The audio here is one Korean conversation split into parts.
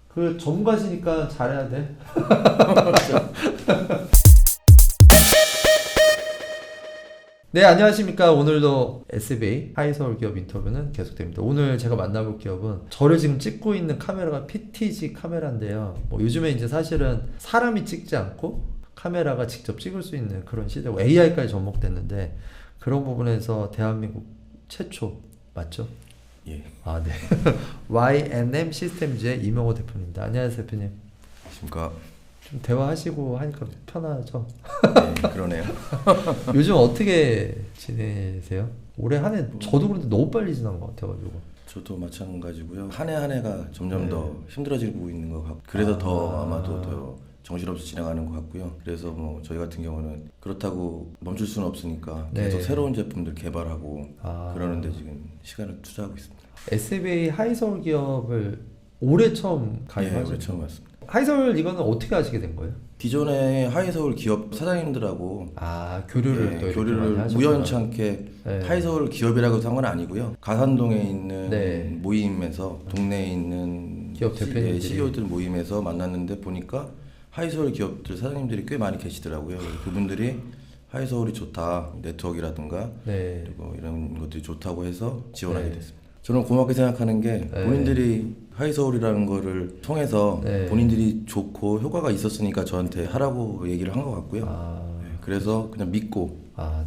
그 전문가시니까 잘해야 돼. 네, 안녕하십니까. 오늘도 SBA 하이서울 기업 인터뷰는 계속됩니다. 오늘 제가 만나볼 기업은 저를 지금 찍고 있는 카메라가 PTZ 카메라인데요. 뭐 요즘에 이제 사실은 사람이 찍지 않고 카메라가 직접 찍을 수 있는 그런 시대고 AI까지 접목됐는데 그런 부분에서 대한민국 최초 맞죠? 예. 아, 네. YNM 시스템즈의 이명호 대표입니다. 안녕하세요, 대표님. 안녕하십니까. 좀 대화하시고 하니까 편하죠? 네, 그러네요. 요즘 어떻게 지내세요? 올해 한 해 저도 그런데 너무 빨리 지난 것 같아가지고. 저도 마찬가지고요. 한 해 한 해가 점점 네. 더 힘들어지고 있는 것 같고 그래서 더 아마도 더 정신없이 지나가는 것 같고요. 그래서 뭐 저희 같은 경우는 그렇다고 멈출 수는 없으니까 계속 네. 새로운 제품들 개발하고 그러는데 지금 시간을 투자하고 있습니다. SBA 하이서울 기업을 올해 처음 예, 가입하셨죠? 올해 처음 왔습니다. 하이서울 이거는 어떻게 하시게 된 거예요? 기존의 하이서울 기업 사장님들하고 교류를 예, 또 이렇게 많이 교류를 하셨구나. 우연찮게 네. 하이서울 기업이라고 해서 한 건 아니고요. 가산동에 있는 네. 모임에서 동네에 있는 기업 대표님들이. CEO들 모임에서 만났는데 보니까 하이서울 기업들 사장님들이 꽤 많이 계시더라고요. 그분들이 하이서울이 좋다, 네트워크라든가 네. 그리고 이런 것들이 좋다고 해서 지원하게 네. 됐습니다. 저는 고맙게 생각하는 게 네. 본인들이 하이서울이라는 거를 통해서 네. 본인들이 좋고 효과가 있었으니까 저한테 하라고 얘기를 한 것 같고요. 네, 그래서 그냥 믿고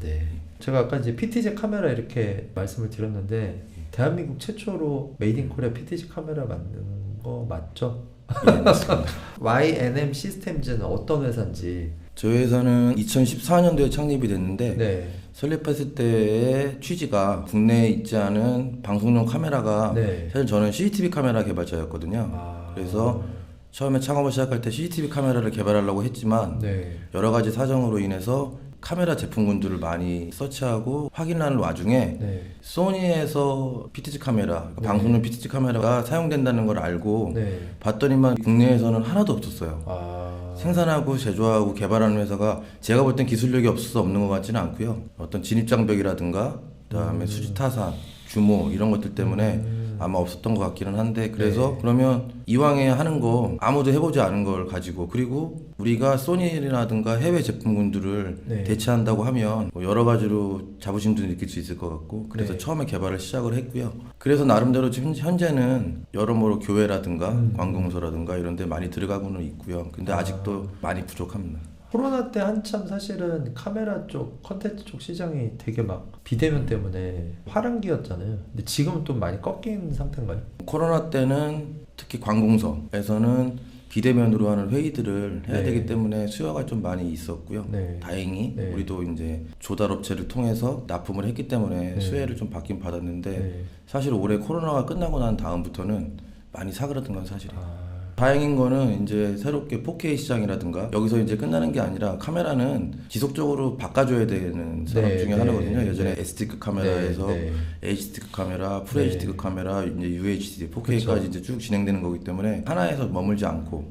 네. 제가 아까 이제 PTZ 카메라 이렇게 말씀을 드렸는데 대한민국 최초로 메이드 인 코리아 PTZ 카메라 만든 거 맞죠? 예, 맞습니다. YNM 시스템즈는 어떤 회사인지. 저희 회사는 2014년도에 창립이 됐는데 네. 설립했을 때의 취지가 국내에 있지 않은 방송용 카메라가 네. 사실 저는 CCTV 카메라 개발자였거든요. 그래서 처음에 창업을 시작할 때 CCTV 카메라를 개발하려고 했지만 네. 여러 가지 사정으로 인해서 카메라 제품군들을 많이 서치하고 확인하는 와중에 네. 소니에서 PTZ 카메라, 그러니까 네. 방송용 PTZ 카메라가 사용된다는 걸 알고 네. 봤더니만 국내에서는 하나도 없었어요. 생산하고 제조하고 개발하는 회사가 제가 볼 땐 기술력이 없어서 없는 것 같지는 않고요. 어떤 진입장벽이라든가 그다음에 수지타산, 규모 이런 것들 때문에 아마 없었던 것 같기는 한데 그래서 네. 그러면 이왕에 하는 거 아무도 해보지 않은 걸 가지고 그리고 우리가 소니라든가 해외 제품군들을 네. 대체한다고 하면 뭐 여러 가지로 자부심도 느낄 수 있을 것 같고 그래서 네. 처음에 개발을 시작을 했고요. 그래서 나름대로 지금 현재는 여러모로 교회라든가 관공서라든가 이런 데 많이 들어가고는 있고요. 근데 아직도 많이 부족합니다. 코로나 때 한참 사실은 카메라 쪽, 컨텐츠 쪽 시장이 되게 막 비대면 때문에 화랑기였잖아요. 근데 지금은 좀 많이 꺾인 상태인가요? 코로나 때는 특히 관공서에서는 비대면으로 하는 회의들을 해야 네. 되기 때문에 수요가 좀 많이 있었고요. 네. 다행히 네. 우리도 이제 조달업체를 통해서 납품을 했기 때문에 네. 수혜를 좀 받긴 받았는데 네. 사실 올해 코로나가 끝나고 난 다음부터는 많이 사그라든 건 사실이에요. 다행인 거는 이제 새롭게 4K 시장이라든가 여기서 이제 끝나는 게 아니라 카메라는 지속적으로 바꿔줘야 되는 산업 네, 중에 네, 하나거든요. 네, 예전에 S티크 카메라에서 네, H스티크 카메라, 풀 네. H스티크 카메라, 이제 UHD, 4K까지 그쵸. 이제 쭉 진행되는 거기 때문에 하나에서 머물지 않고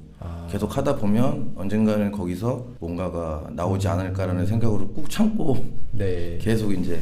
계속 하다 보면 언젠가는 거기서 뭔가가 나오지 않을까라는 생각으로 꾹 참고 네. 계속 이제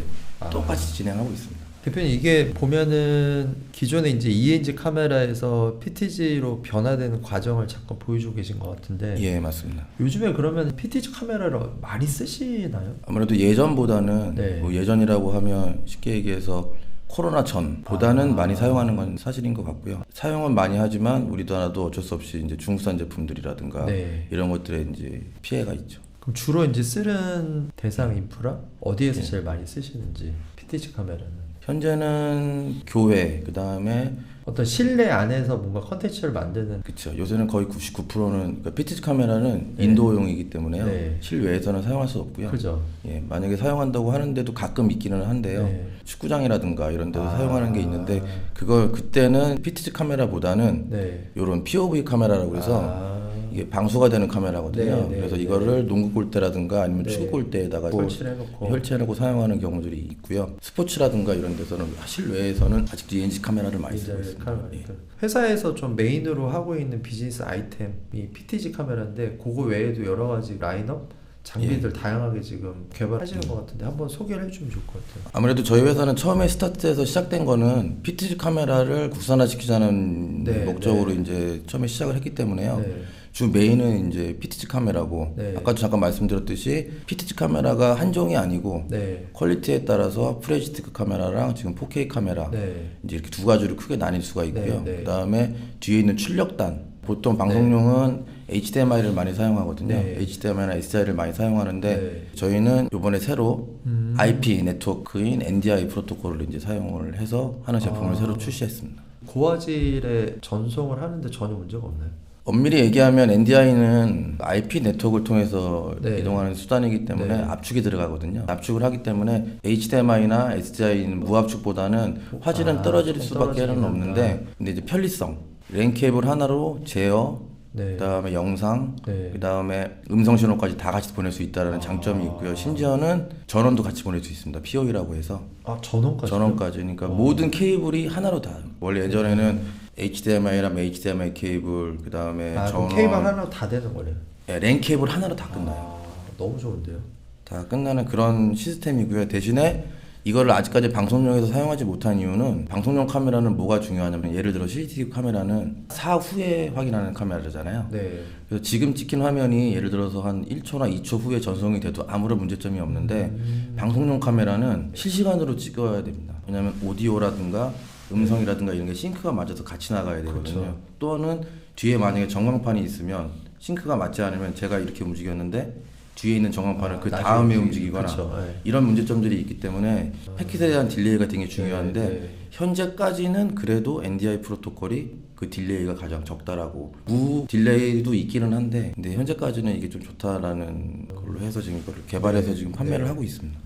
똑같이 진행하고 있습니다. 대표님 이게 보면은 기존에 이제 ENG 카메라에서 PTZ로 변화되는 과정을 잠깐 보여주고 계신 것 같은데 예, 맞습니다. 요즘에 그러면 PTZ 카메라를 많이 쓰시나요? 아무래도 예전보다는 네. 뭐 예전이라고 하면 쉽게 얘기해서 코로나 전보다는 많이 사용하는 건 사실인 것 같고요. 사용은 많이 하지만 우리나라도 어쩔 수 없이 이제 중국산 제품들이라든가 네. 이런 것들에 이제 피해가 있죠. 그럼 주로 이제 쓰는 대상 인프라 어디에서 제일 많이 쓰시는지 PTZ 카메라는 현재는 교회 그다음에 어떤 실내 안에서 뭔가 컨텐츠를 만드는 그렇죠. 요새는 거의 99%는 그러니까 PTZ 카메라는 네. 인도용이기 때문에요. 네. 실외에서는 사용할 수 없고요. 그죠? 예, 만약에 사용한다고 하는데도 가끔 있기는 한데요. 네. 축구장이라든가 이런 데서 사용하는 게 있는데 그걸 그때는 PTZ 카메라보다는 네. 요런 POV 카메라라고 해서 이게 방수가 되는 카메라거든요. 네, 네, 그래서 네. 이거를 농구 골대라든가 아니면 네. 축구 골대에다가 설치를 해놓고 혈체해놓고 사용하는 경우들이 있고요. 스포츠라든가 이런 데서는 실외에서는 아직도 ENG 카메라를 많이 쓰고 있습니다. 예. 회사에서 좀 메인으로 하고 있는 비즈니스 아이템이 PTZ 카메라인데 그거 외에도 여러 가지 라인업 장비들 다양하게 지금 개발하시는 것 같은데 한번 소개를 해주면 좋을 것 같아요. 아무래도 저희 회사는 처음에 스타트에서 시작된 거는 PTZ 카메라를 국산화시키자는 네, 목적으로 네. 이제 처음에 시작을 했기 때문에요. 네. 주 메인은 이제 PTZ 카메라고 네. 아까도 잠깐 말씀드렸듯이 PTZ 카메라가 한 종이 아니고 네. 퀄리티에 따라서 프레지스틱 카메라랑 지금 4K 카메라 네. 이제 이렇게 두 가지로 크게 나뉠 수가 있고요. 네, 네. 그다음에 뒤에 있는 출력단 보통 방송용은 HDMI를 많이 사용하거든요. 네. HDMI나 SDI를 많이 사용하는데 네. 저희는 이번에 새로 IP 네트워크인 NDI 프로토콜을 이제 사용을 해서 하는 제품을 새로 출시했습니다. 고화질에 전송을 하는데 전혀 문제가 없나요? 엄밀히 얘기하면 NDI는 IP 네트워크를 통해서 네. 이동하는 수단이기 때문에 네. 압축이 들어가거든요. 압축을 하기 때문에 HDMI나 SDI는 무압축보다는 화질은 떨어질 좀 수밖에 떨어지긴 없는데 한다. 근데 이제 편리성, 랜 케이블 하나로 제어, 네. 그다음에 영상, 네. 그다음에 음성 신호까지 다 같이 보낼 수 있다는 장점이 있고요. 심지어는 전원도 같이 보낼 수 있습니다. POE라고 해서 전원까지. 전원까지. 그러니까 모든 케이블이 하나로 다. 원래 예전에는 HDMI랑 HDMI 케이블, 그다음에 그럼 전원, 케이블 하나 다 되는 거네요. 랜 케이블 하나로 다 끝나요. 너무 좋은데요. 다 끝나는 그런 시스템이고요. 대신에 이거를 아직까지 방송용에서 사용하지 못한 이유는 방송용 카메라는 뭐가 중요하냐면 예를 들어 CCTV 카메라는 사후에 확인하는 카메라잖아요. 네. 그래서 지금 찍힌 화면이 예를 들어서 한 1초나 2초 후에 전송이 돼도 아무런 문제점이 없는데 방송용 카메라는 실시간으로 찍어야 됩니다. 왜냐하면 오디오라든가 음성이라든가 이런 게 싱크가 맞아서 같이 나가야 되거든요. 그렇죠. 또는 뒤에 만약에 전광판이 있으면 싱크가 맞지 않으면 제가 이렇게 움직였는데 뒤에 있는 전광판을 그 나중에 다음에 움직이거나 그렇죠. 네. 이런 문제점들이 있기 때문에 패킷에 대한 딜레이가 되게 중요한데 네. 현재까지는 그래도 NDI 프로토콜이 그 딜레이가 가장 적다라고 무 딜레이도 있기는 한데 근데 현재까지는 이게 좀 좋다라는 걸로 해서 지금 이거를 개발해서 지금 판매를 하고 있습니다.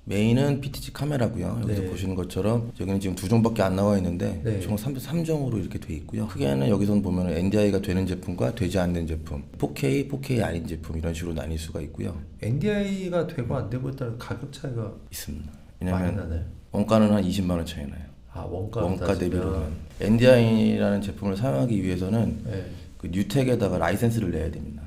메인은 PTZ 카메라고요. 여기서 네. 보시는 것처럼 여기는 지금 2종밖에 안 나와 있는데 네. 총 3종으로 이렇게 돼 있고요. 크게는 여기서 보면 NDI가 되는 제품과 되지 않는 제품, 4K, 4K 아닌 제품 이런 식으로 나뉠 수가 있고요. NDI가 되고 안 되고에 따라 가격 차이가 있습니다. 많이 왜냐면 나나요? 원가는 한 20만 원 차이 나요. 원가 대비로는 NDI라는 제품을 사용하기 위해서는 네. 그 뉴텍에다가 라이센스를 내야 됩니다.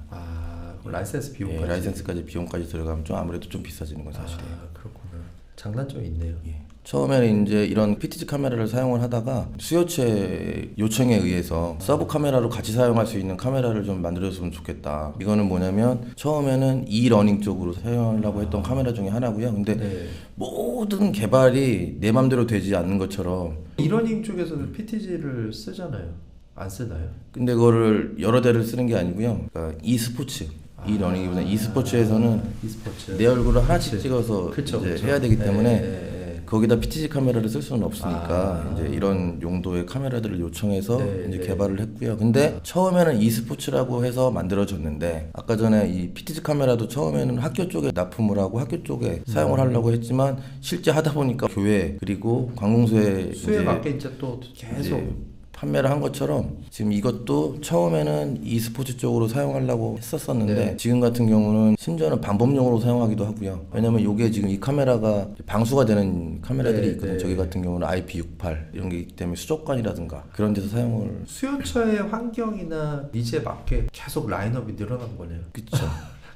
그럼 라이센스 비용까지. 예, 라이센스까지 비용까지 들어가면 좀 아무래도 좀 비싸지는 건 사실이에요. 그렇구나. 장단점이 있네요. 예. 처음에는 이제 이런 PTZ 카메라를 사용을 하다가 수요체 요청에 의해서 서브 카메라로 같이 사용할 수 있는 카메라를 좀 만들어줬으면 좋겠다. 이거는 뭐냐면 처음에는 이러닝 쪽으로 사용하려고 했던 카메라 중에 하나고요. 근데 네. 모든 개발이 내 맘대로 되지 않는 것처럼 이러닝 쪽에서도 PTG를 쓰잖아요. 안 쓰나요? 근데 그거를 여러 대를 쓰는 게 아니고요. 그러니까 e스포츠 이 러닝이보다 e스포츠에서는 e스포츠. 내 얼굴을 하나씩 그치. 찍어서 그쵸, 이제 그쵸. 해야 되기 때문에 네. 거기다 PTZ 카메라를 쓸 수는 없으니까 이제 이런 용도의 카메라들을 요청해서 네, 이제 네. 개발을 했고요. 근데 처음에는 e스포츠라고 해서 만들어졌는데 아까 전에 이 PTZ 카메라도 처음에는 학교 쪽에 납품을 하고 학교 쪽에 사용을 하려고 했지만 실제 하다 보니까 교회 그리고 관공서에 수에 이제 맞게 이제 또 계속 이제 판매를 한 것처럼 지금 이것도 처음에는 e스포츠 쪽으로 사용하려고 했었었는데 네. 지금 같은 경우는 심지어는 방법용으로 사용하기도 하고요. 왜냐면 이게 지금 이 카메라가 방수가 되는 카메라들이 네, 있거든요. 네. 저기 같은 경우는 IP68 이런 게 있기 때문에 수족관이라든가 그런 데서 사용을 수요처의 환경이나 니즈에 맞게 계속 라인업이 늘어난 거네요. 그렇죠.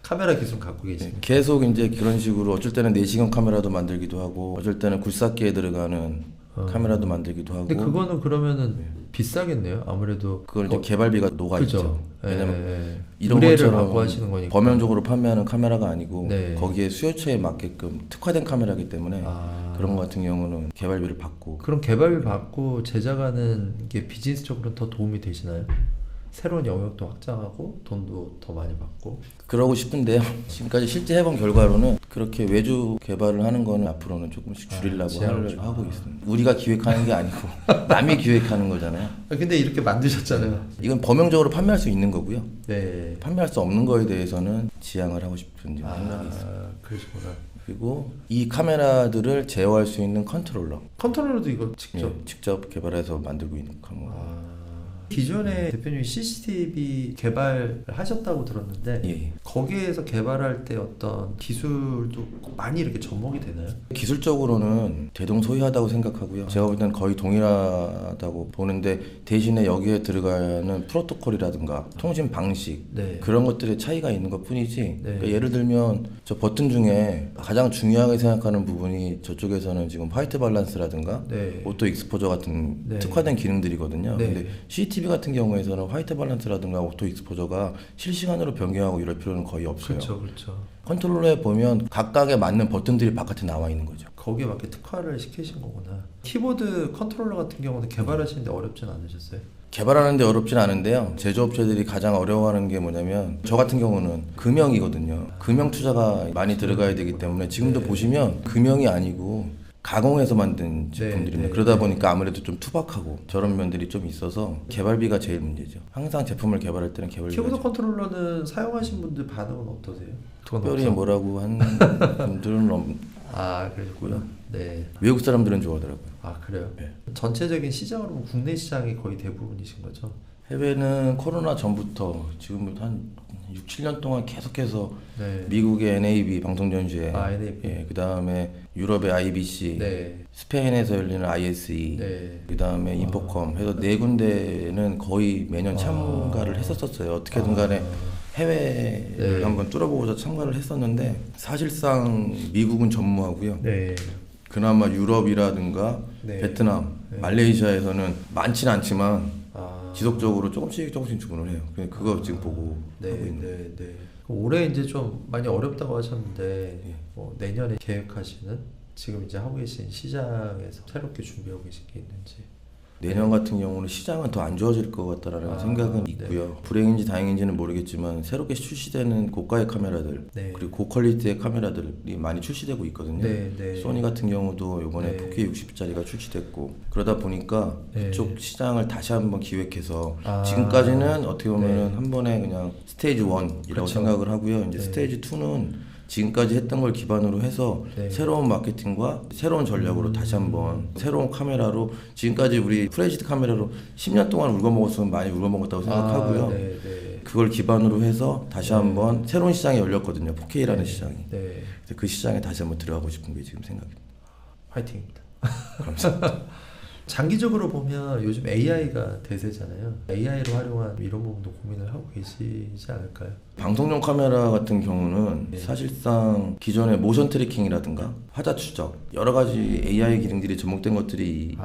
카메라 기술 갖고 계시네. 계속 이제 그런 식으로 어쩔 때는 내시경 카메라도 만들기도 하고 어쩔 때는 굴삭기에 들어가는 카메라도 만들기도 하고 근데 그거는 그러면은 비싸겠네요. 아무래도 그걸 이제 개발비가 녹아 있죠. 그죠. 왜냐면 이런 의뢰를 것처럼 받고 하시는 거니까. 범용적으로 판매하는 카메라가 아니고 네. 거기에 수요처에 맞게끔 특화된 카메라이기 때문에 그런 거 같은 경우는 개발비를 받고 그럼 개발비 받고 제작하는 게 비즈니스적으로는 더 도움이 되시나요? 새로운 영역도 확장하고 돈도 더 많이 받고. 그러고 싶은데요. 지금까지 실제 해본 결과로는 그렇게 외주 개발을 하는 거는 앞으로는 조금씩 줄이려고 하고 있습니다. 우리가 기획하는 게 아니고 남이 기획하는 거잖아요. 근데 이렇게 만드셨잖아요. 이건 범용적으로 판매할 수 있는 거고요. 네. 판매할 수 없는 거에 대해서는 지양을 하고 싶은 생각이 있습니다. 그러시구나. 그리고 이 카메라들을 제어할 수 있는 컨트롤러. 컨트롤러도 이거 직접. 직접 개발해서 만들고 있는 카메라. 기존에 대표님이 CCTV 개발을 하셨다고 들었는데 예. 거기에서 개발할 때 어떤 기술도 많이 이렇게 접목이 되나요? 기술적으로는 대동소이하다고 생각하고요. 제가 볼 때는 거의 동일하다고 보는데 대신에 여기에 들어가는 프로토콜이라든가 통신 방식 네. 그런 것들의 차이가 있는 것 뿐이지. 네. 그러니까 예를 들면 저 버튼 중에 가장 중요하게 생각하는 부분이 저쪽에서는 지금 화이트 밸런스라든가 네. 오토 익스포저 같은 네. 특화된 기능들이거든요. 네. 근데 CCTV 같은 경우에서는 화이트 밸런스라든가 오토 익스포저가 실시간으로 변경하고 이럴 필요는 거의 없어요. 그렇죠, 그렇죠. 컨트롤러에 보면 각각에 맞는 버튼들이 바깥에 나와 있는 거죠. 거기에 맞게 특화를 시키신 거구나. 키보드 컨트롤러 같은 경우는 개발하시는데 어렵진 않으셨어요? 개발하는데 어렵진 않은데요. 제조업체들이 가장 어려워하는 게 뭐냐면 저 같은 경우는 금형이거든요. 금형 투자가 많이 들어가야 되기 때문에 지금도 네. 보시면 금형이 아니고 가공해서 만든 제품들입니다. 네. 그러다 보니까 아무래도 좀 투박하고 저런 면들이 좀 있어서 개발비가 제일 문제죠. 항상 제품을 개발할 때는 개발비가 키보드 컨트롤러는 사용하신 분들 반응은 어떠세요? 특별히 뭐라고 한 분들은 아, 그러셨고요. 네. 외국 사람들은 좋아하더라고요. 아, 그래요? 네. 전체적인 시장으로 보면 국내 시장이 거의 대부분이신 거죠? 해외는 코로나 전부터 지금 한 6, 7년 동안 계속해서 네. 미국의 NAB 방송전시회, 아, NAB. 예, 그 다음에 유럽의 IBC, 네. 스페인에서 열리는 ISE, 네. 그 다음에 인포컴 해서 네 군데는 거의 매년 참가를 했었어요. 어떻게든 간에 해외를 네. 한번 뚫어보고자 참가를 했었는데 사실상 미국은 전무하고요. 네. 그나마 유럽이라든가 네. 베트남, 네. 말레이시아에서는 많지는 않지만 아. 지속적으로 조금씩 주문을 해요. 그거 지금 보고 네, 하고 있는. 네, 네. 올해 이제 좀 많이 어렵다고 하셨는데 예. 뭐 내년에 계획하시는 지금 이제 하고 계신 시장에서 새롭게 준비하고 계신 게 있는지. 내년 같은 경우는 시장은 더 안 좋아질 것 같다라는 생각은 네. 있고요. 불행인지 다행인지는 모르겠지만 새롭게 출시되는 고가의 카메라들 네. 그리고 고퀄리티의 카메라들이 많이 출시되고 있거든요. 네, 네. 소니 같은 경우도 이번에 네. 4K 60짜리가 출시됐고 그러다 보니까 네. 그쪽 시장을 다시 한번 기획해서 아. 지금까지는 어떻게 보면은 네. 한 번에 그냥 스테이지 1이라고 그렇죠. 생각을 하고요. 이제 네. 스테이지 2는 지금까지 했던 걸 기반으로 해서 네. 새로운 마케팅과 새로운 전략으로 다시 한번 새로운 카메라로 지금까지 우리 프레지드 카메라로 10년 동안 울거먹었으면 많이 울거먹었다고 생각하고요. 아, 네, 네. 그걸 기반으로 해서 다시 한번 새로운 시장이 열렸거든요. 4K라는 네. 시장이. 네. 그래서 그 시장에 다시 한번 들어가고 싶은 게 지금 생각입니다. 화이팅입니다. 감사합니다. 장기적으로 보면 요즘 AI가 대세잖아요. AI로 활용한 이런 부분도 고민을 하고 계시지 않을까요? 방송용 카메라 같은 경우는 네. 사실상 기존의 모션 트래킹이라든가 화자 추적 여러 가지 AI 기능들이 접목된 것들이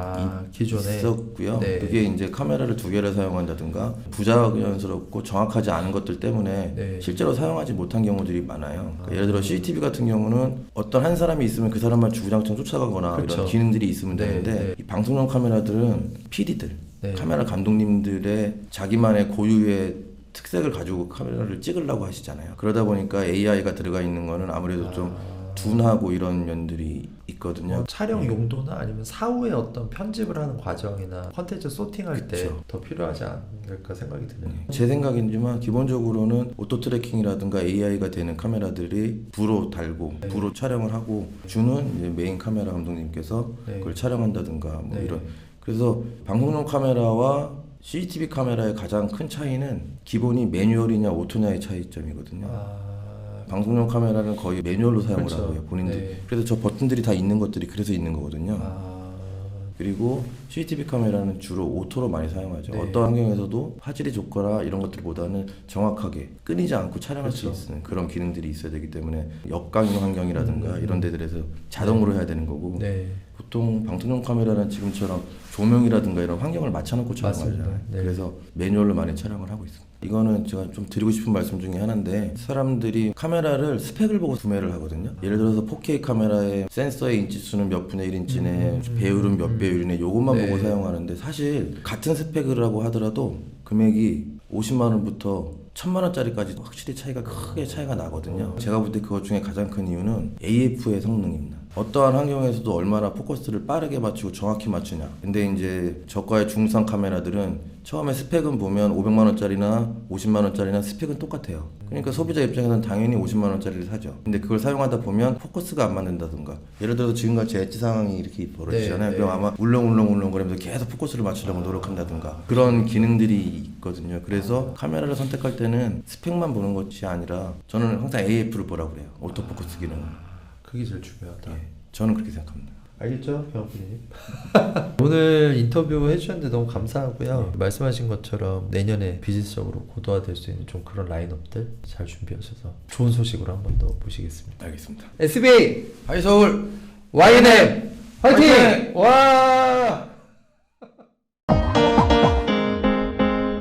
기존에 있었고요. 네. 그게 이제 카메라를 2개를 사용한다든가 부자연스럽고 정확하지 않은 것들 때문에 네. 실제로 사용하지 못한 경우들이 많아요. 그러니까 예를 들어 CCTV 같은 경우는 어떤 한 사람이 있으면 그 사람만 주구장창 쫓아가거나 그렇죠. 이런 기능들이 있으면 네, 되는데 네. 이 방송용 카메라들은 PD들, 네. 카메라 감독님들의 자기만의 고유의 특색을 가지고 카메라를 찍으려고 하시잖아요. 그러다 보니까 AI가 들어가 있는 거는 아무래도 좀 둔하고 이런 면들이 있거든요. 촬영 용도나 아니면 사후에 어떤 편집을 하는 과정이나 컨텐츠 소팅할 때 그쵸. 더 필요하지 않을까 생각이 드네요. 제 생각이지만 기본적으로는 오토 트래킹이라든가 AI가 되는 카메라들이 부로 달고 네. 부로 촬영을 하고 주는 이제 메인 카메라 감독님께서 네. 그걸 촬영한다든가 뭐 네. 이런. 그래서 방송용 카메라와 CCTV 카메라의 가장 큰 차이는 기본이 매뉴얼이냐 오토냐의 차이점이거든요. 방송용 카메라는 거의 매뉴얼로 사용을 그렇죠. 하고요, 본인들. 네. 그래서 저 버튼들이 다 있는 것들이 그래서 있는 거거든요. 아, 그리고 CCTV 카메라는 주로 오토로 많이 사용하죠. 네. 어떤 환경에서도 화질이 좋거나 이런 것들보다는 정확하게 끊이지 않고 촬영할 그렇죠. 수 있는 그런 기능들이 있어야 되기 때문에 역광용 환경이라든가 이런 데들에서 자동으로 해야 되는 거고 네. 보통 방송용 카메라는 지금처럼 조명이라든가 이런 환경을 맞춰놓고 촬영하잖아요. 맞습니다. 네. 그래서 매뉴얼로 많이 촬영을 하고 있습니다. 이거는 제가 좀 드리고 싶은 말씀 중에 하나인데 사람들이 카메라를 스펙을 보고 구매를 하거든요. 예를 들어서 4K 카메라의 센서의 인치수는 몇 분의 1인치네, 배율은 몇 배율이네 요것만 네. 보고 사용하는데 사실 같은 스펙이라고 하더라도 금액이 50만 원부터 1000만 원짜리까지 확실히 크게 차이가 나거든요. 제가 볼 때 그것 중에 가장 큰 이유는 AF의 성능입니다. 어떠한 환경에서도 얼마나 포커스를 빠르게 맞추고 정확히 맞추냐. 근데 이제 저가의 중상 카메라들은 처음에 스펙은 보면 500만원짜리나 50만원짜리나 스펙은 똑같아요. 그러니까 소비자 입장에서는 당연히 50만원짜리를 사죠. 근데 그걸 사용하다 보면 포커스가 안 맞는다든가, 예를 들어서 지금같이 엣지 상황이 이렇게 벌어지잖아요. 네, 그럼 아마 울렁울렁거리면서 계속 포커스를 맞추려고 노력한다든가 그런 기능들이 있거든요. 그래서 카메라를 선택할 때는 스펙만 보는 것이 아니라 저는 항상 AF를 보라고 그래요. 오토포커스 기능. 그게 제일 중요하다. 예, 저는 그렇게 생각합니다. 알겠죠, 병원님? 오늘 인터뷰 해주셨는데 너무 감사하고요. 말씀하신 것처럼 내년에 비즈니스적으로 고도화될 수 있는 좀 그런 라인업들 잘 준비하셔서 좋은 소식으로 한 번 더 모시겠습니다. 알겠습니다. SBA 하이서울 YNM 화이팅! 화이팅! 와!